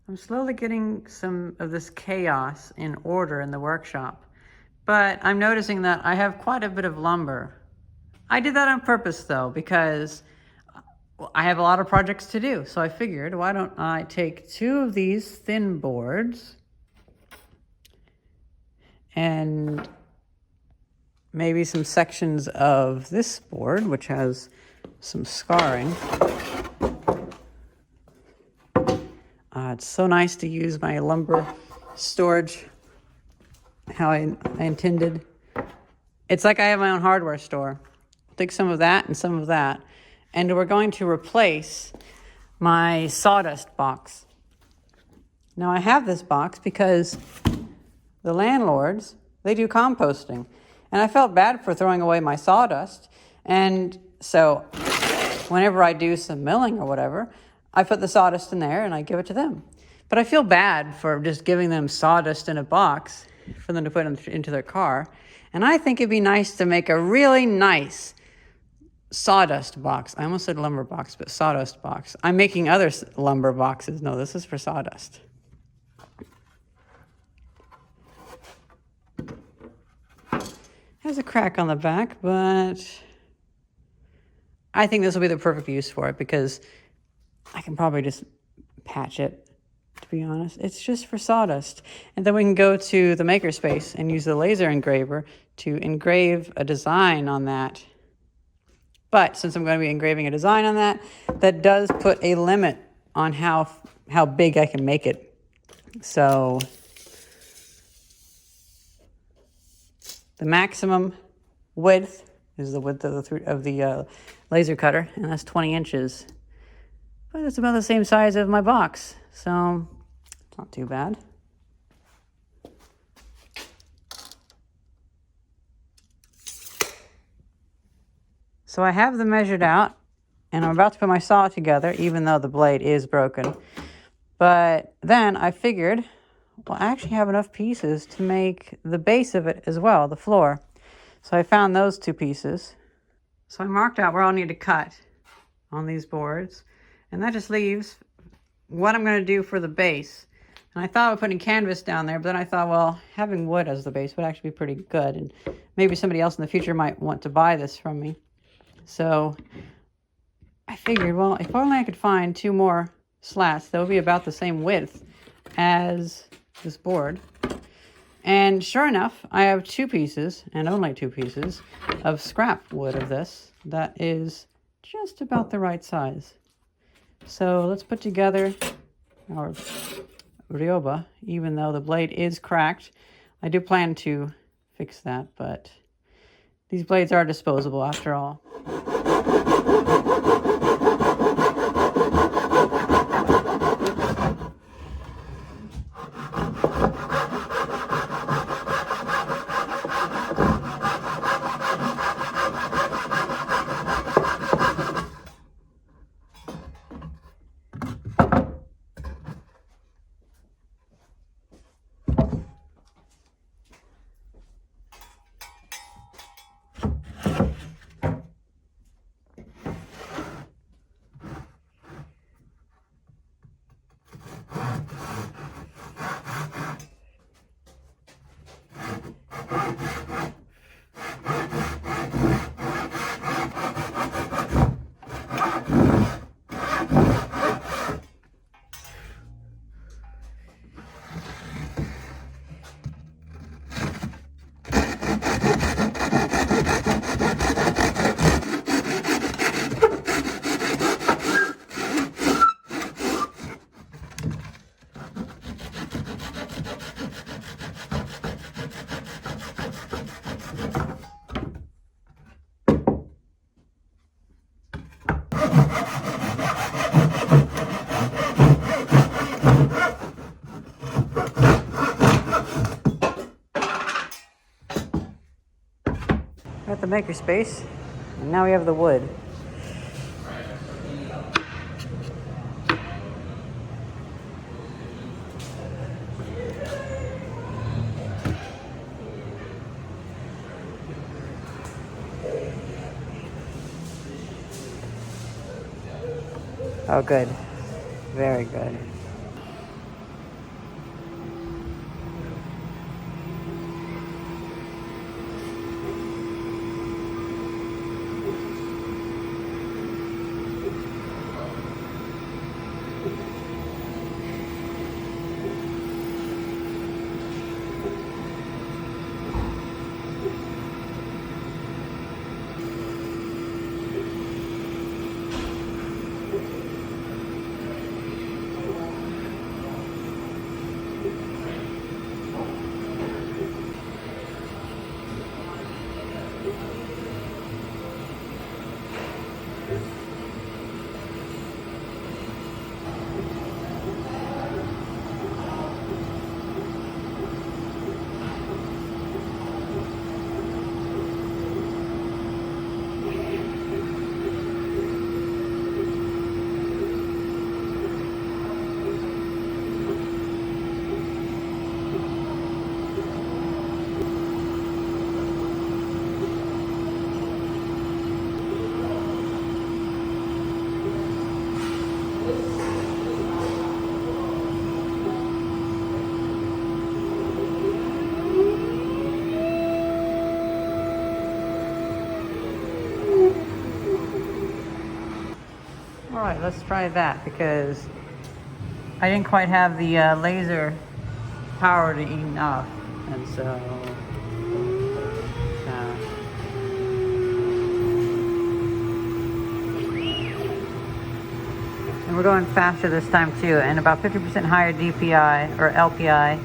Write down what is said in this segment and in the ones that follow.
I'm slowly getting some of this chaos in order in the workshop, but I'm noticing that I have quite a bit of lumber. I did that on purpose though, because I have a lot of projects to do. So I figured, why don't I take 2 of these thin boards and maybe some sections of this board, which has some scarring. It's so nice to use my lumber storage how I intended. It's like I have my own hardware store. Take some of that and some of that. And we're going to replace my sawdust box. Now I have this box because the landlords, they do composting. And I felt bad for throwing away my sawdust. And so whenever I do some milling or whatever, I put the sawdust in there and I give it to them. But I feel bad for just giving them sawdust in a box for them to put into their car. And I think it'd be nice to make a really nice sawdust box. I almost said lumber box, but sawdust box. I'm making other lumber boxes. No, this is for sawdust. Has a crack on the back, but I think this will be the perfect use for it because I can probably just patch it, to be honest. It's just for sawdust. And then we can go to the makerspace and use the laser engraver to engrave a design on that. But since I'm going to be engraving a design on that, that does put a limit on how big I can make it. So the maximum width is the width of the laser cutter, and that's 20 inches. But it's about the same size of my box, so it's not too bad. So I have them measured out, and I'm about to put my saw together, even though the blade is broken. But then I figured, well, I actually have enough pieces to make the base of it as well, the floor. So I found those 2 pieces. So I marked out where I'll need to cut on these boards. And that just leaves what I'm going to do for the base. And I thought of putting canvas down there, but then I thought, well, having wood as the base would actually be pretty good. And maybe somebody else in the future might want to buy this from me. So I figured, well, if only I could find 2 more slats that would be about the same width as this board. And sure enough, I have 2 pieces, and only 2 pieces, of scrap wood of this that is just about the right size. So let's put together our ryoba, even though the blade is cracked. I do plan to fix that, but these blades are disposable after all. Got the makerspace, and now we have the wood. Oh, good. Very good. let's try that because I didn't quite have the laser power to enough, and so and we're going faster this time too, and about 50% higher DPI or LPI.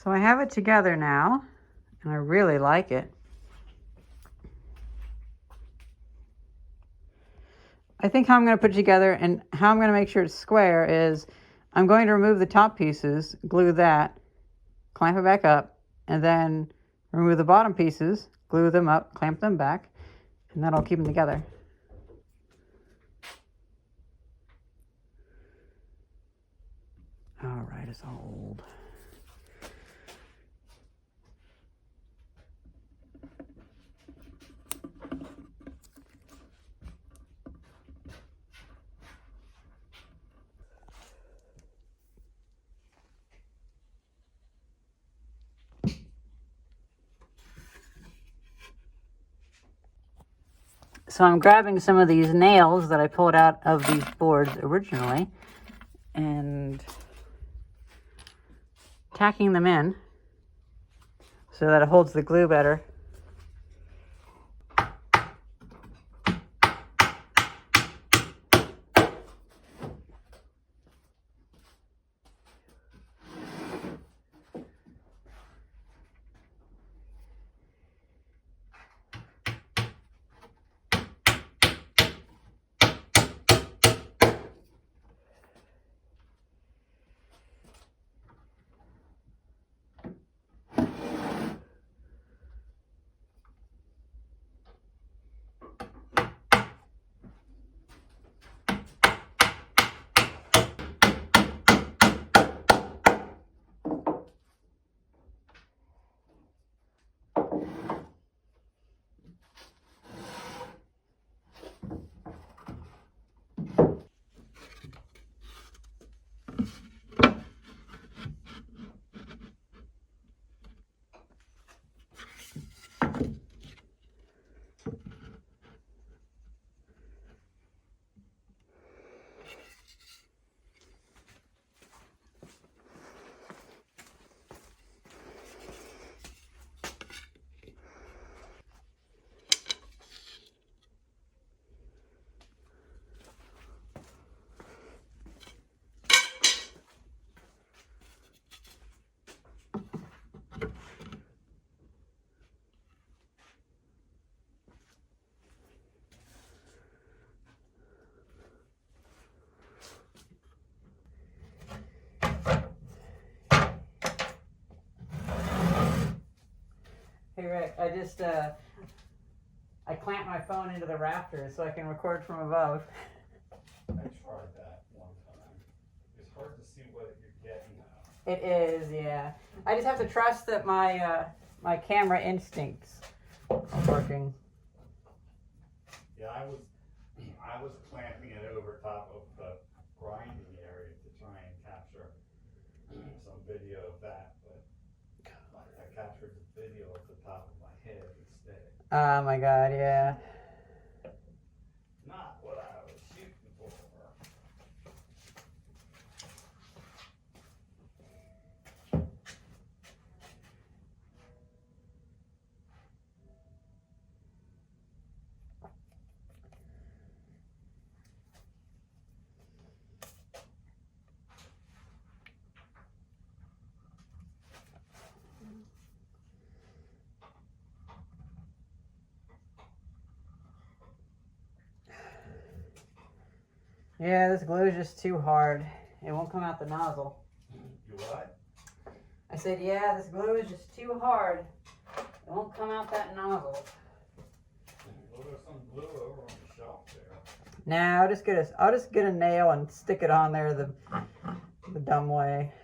So I have it together now, and I really like it. I think how I'm going to put it together and how I'm going to make sure it's square is I'm going to remove the top pieces, glue that, clamp it back up, and then remove the bottom pieces, glue them up, clamp them back, and that'll keep them together. All right, it's all old. So I'm grabbing some of these nails that I pulled out of these boards originally and tacking them in so that it holds the glue better. right. I clamp my phone into the rafters so I can record from above. I tried that one time. It's hard to see what you're getting now. It is, yeah. I just have to trust that my my camera instincts are working. Yeah, I was clamping it over top of the grinding area to try and capture some video of that, but I captured the video of the top of my head instead. Oh my god, yeah. Not what I was shooting for. Yeah, this glue is just too hard. It won't come out the nozzle. You what? I said, yeah, this glue is just too hard. It won't come out that nozzle. Well, there's some glue over on the shelf there. Now I'll just get a nail and stick it on there the dumb way.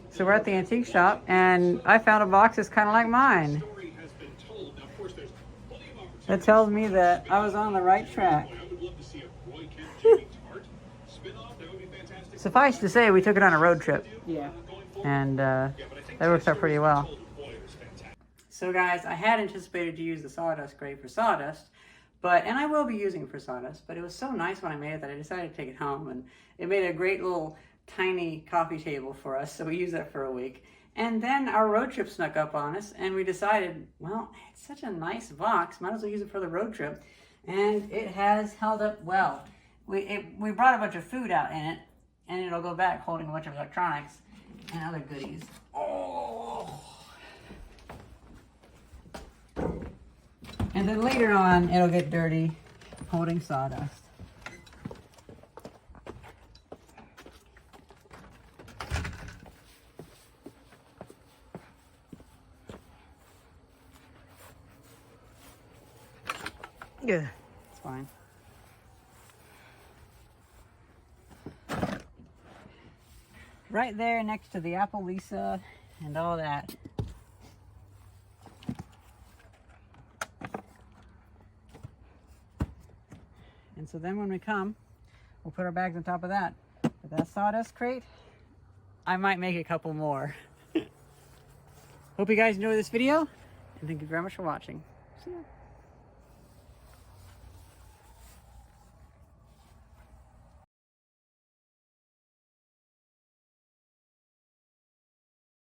So we're at the antique shop, and I found a box that's kind of like mine. That tells me that I was on the right track. Suffice to say, we took it on a road trip. Yeah. And that works out pretty well. So guys, I had anticipated to use the sawdust grate for sawdust, and I will be using it for sawdust, but it was so nice when I made it that I decided to take it home, and it made a great little tiny coffee table for us, so we used that for a week. And then our road trip snuck up on us, and we decided, well, it's such a nice box, might as well use it for the road trip. And it has held up well. We brought a bunch of food out in it, and it'll go back holding a bunch of electronics and other goodies. Oh! And then later on, it'll get dirty holding sawdust. Yeah, it's fine. Right there next to the Apple Lisa and all that. And so then when we come, we'll put our bags on top of that. But that sawdust crate, I might make a couple more. Hope you guys enjoyed this video, and thank you very much for watching. See ya.